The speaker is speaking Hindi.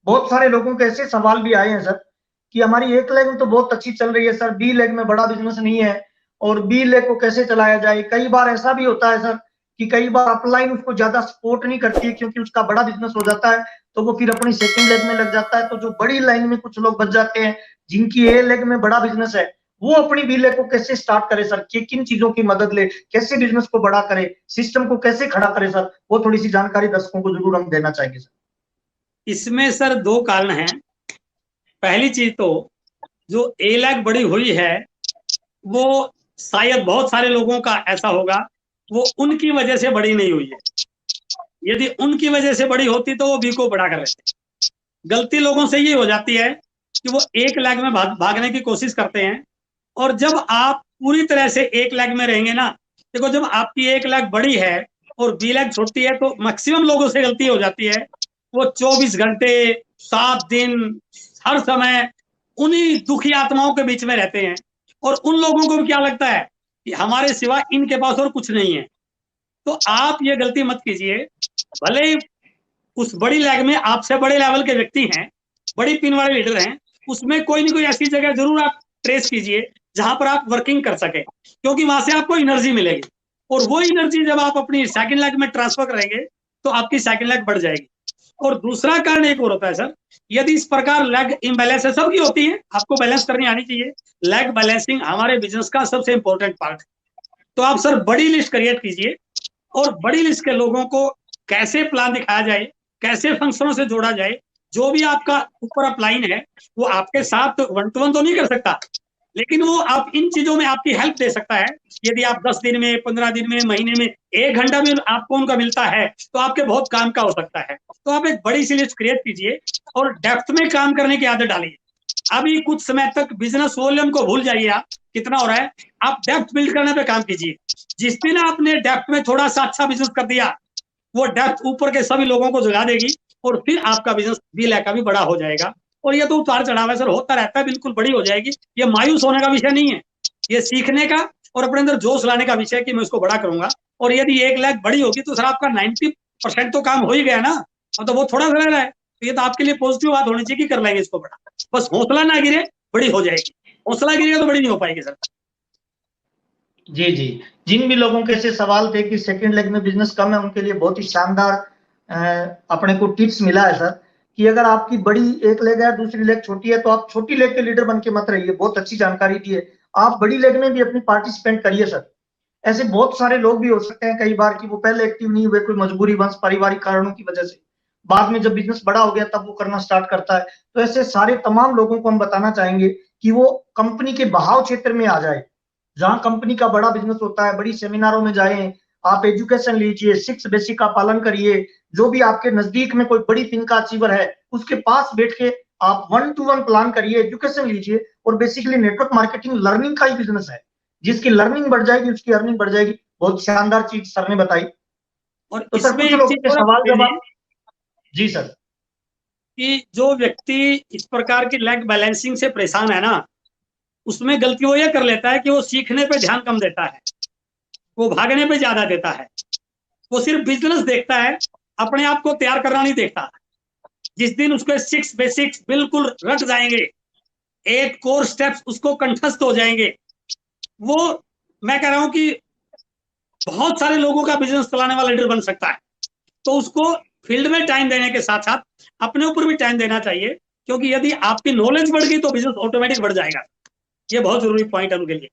बहुत सारे लोगों के ऐसे सवाल भी आए हैं सर कि हमारी एक लेग में तो बहुत अच्छी चल रही है सर, बी लेग में बड़ा बिजनेस नहीं है और बी लेग को कैसे चलाया जाए। कई बार ऐसा भी होता है सर कि कई बार अपलाइन उसको ज्यादा सपोर्ट नहीं करती है क्योंकि उसका बड़ा बिजनेस हो जाता है, तो वो फिर अपनी सेकंड लेग में लग जाता है। तो जो बड़ी लाइन में कुछ लोग बच जाते हैं जिनकी ए लेग में बड़ा बिजनेस है, वो अपनी बी लेग को कैसे स्टार्ट करे सर, किन चीजों की मदद ले, कैसे बिजनेस को बड़ा करे, सिस्टम को कैसे खड़ा करे सर, वो थोड़ी सी जानकारी दर्शकों को जरूर हम देना चाहेंगे सर। इसमें सर दो कारण हैं। पहली चीज तो जो ए लेग बड़ी हुई है वो शायद बहुत सारे लोगों का ऐसा होगा वो उनकी वजह से बड़ी नहीं हुई है। यदि उनकी वजह से बड़ी होती तो वो बी को बड़ा कर लेते। गलती लोगों से ये हो जाती है कि वो एक लेग में भागने की कोशिश करते हैं, और जब आप पूरी तरह से एक लेग में रहेंगे ना, देखो जब आपकी एक लेग बड़ी है और बी लेग छोटी है तो मैक्सिमम लोगों से गलती हो जाती है, वो 24 घंटे 7 दिन हर समय उन्हीं दुखी आत्माओं के बीच में रहते हैं, और उन लोगों को भी क्या लगता है कि हमारे सिवा इनके पास और कुछ नहीं है। तो आप ये गलती मत कीजिए। भले ही उस बड़ी लेग में आपसे बड़े लेवल के व्यक्ति हैं, बड़ी पिन वाले लीडर हैं, उसमें कोई ना कोई ऐसी जगह जरूर आप ट्रेस कीजिए जहां पर आप वर्किंग कर सके, क्योंकि वहां से आपको एनर्जी मिलेगी, और वो एनर्जी जब आप अपनी सेकंड लेग में ट्रांसफर करेंगे तो आपकी सेकंड लेग बढ़ जाएगी। और दूसरा कारण एक और होता है सर, यदि इस प्रकार लेग इम्बैलेंस है, सबकी होती है, आपको बैलेंस करनी आनी चाहिए। लेग बैलेंसिंग हमारे बिजनेस का सबसे इंपॉर्टेंट पार्ट है। तो आप सर बड़ी लिस्ट क्रिएट कीजिए, और बड़ी लिस्ट के लोगों को कैसे प्लान दिखाया जाए, कैसे फंक्शनों से जोड़ा जाए। जो भी आपका ऊपर अपलाइन है वो आपके साथ वन टू वन तो नहीं कर सकता, लेकिन वो आप इन चीजों में आपकी हेल्प दे सकता है। यदि आप 10 दिन में, 15 दिन में, महीने में 1 घंटा में आपको उनका मिलता है तो आपके बहुत काम का हो सकता है। तो आप एक बड़ी सी लिस्ट क्रिएट कीजिए और डेप्थ में काम करने की आदत डालिए। अभी कुछ समय तक बिजनेस वॉल्यूम को भूल जाइए, आप कितना हो रहा है, आप डेप्थ बिल्ड करने पे काम कीजिए। जिस दिन आपने डेप्थ में थोड़ा सा अच्छा बिजनेस कर दिया, वो डेप्थ ऊपर के सभी लोगों को जगा देगी, और फिर आपका बिजनेस बी लैक का भी बड़ा हो जाएगा। और ये तो उतार चढ़ाव है सर, होता रहता है, बिल्कुल बड़ी हो जाएगी। ये मायूस होने का विषय नहीं है, ये सीखने का और अपने अंदर जोश लाने का विषय कि मैं इसको बड़ा करूंगा। और यदि 1 लाख बड़ी होगी तो सर आपका 90% तो काम हो ही गया ना, तो वो थोड़ा सा रह रहा है। तो ये तो आपके लिए पॉजिटिव बात होनी चाहिए कि कर लेंगे इसको बड़ा। बस हौसला ना गिरे, बड़ी हो जाएगी। हौसला गिरेगा तो बड़ी नहीं हो पाएगी सर। जी जी, जिन भी लोगों के ऐसे सवाल थे कि सेकंड लेग में बिजनेस कम है, उनके लिए बहुत ही शानदार अपने को टिप्स मिला है सर कि अगर आपकी बड़ी एक लेग है, दूसरी लेग छोटी है, तो आप छोटी लेग के लीडर बन के मत रहिए। बहुत अच्छी जानकारी दी है। आप बड़ी लेग में भी अपनी पार्टिसिपेंट करिए सर। ऐसे बहुत सारे लोग भी हो सकते हैं कई बार कि वो पहले एक्टिव नहीं हुए, कोई मजबूरी वंश पारिवारिक कारणों की वजह से, बाद में जब बिजनेस बड़ा हो गया तब वो करना स्टार्ट करता है। तो ऐसे सारे तमाम लोगों को हम बताना चाहेंगे कि वो कंपनी के बहाव क्षेत्र में आ जाए, जहां कंपनी का बड़ा बिजनेस होता है। बड़ी सेमिनारों में जाएं, आप एजुकेशन लीजिए, 6 बेसिक का पालन करिए। जो भी आपके नजदीक में कोई बड़ी पिन का अचीवर है उसके पास बैठ के आप 1-to-1 प्लान करिए, एजुकेशन लीजिए। और बेसिकली नेटवर्क मार्केटिंग लर्निंग का ही बिजनेस है, जिसकी लर्निंग बढ़ जाएगी उसकी अर्निंग बढ़ जाएगी। बहुत शानदार चीज सर ने बताई। और तो सर इसमें कुछ एक लोगों चीज के और सवाल आप जवाब। जी सर। कि जो व्यक्ति इस प्रकार की लेग बैलेंसिंग से परेशान है ना, उसमें गलती वो ये कर लेता है कि वो सीखने पे ध्यान कम देता है, वो भागने पे ज्यादा देता है, वो सिर्फ बिजनेस देखता है, अपने आप को तैयार करना नहीं देखता। जिस दिन उसके 6 बेसिक्स बिल्कुल रट जाएंगे, 8 कोर स्टेप्स उसको कंठस्थ हो जाएंगे, वो, मैं कह रहा हूं कि बहुत सारे लोगों का बिजनेस चलाने वाला लीडर बन सकता है। तो उसको फील्ड में टाइम देने के साथ साथ अपने ऊपर भी टाइम देना चाहिए, क्योंकि यदि आपकी नॉलेज बढ़ गई तो बिजनेस ऑटोमेटिक बढ़ जाएगा। ये बहुत जरूरी पॉइंट है उनके लिए।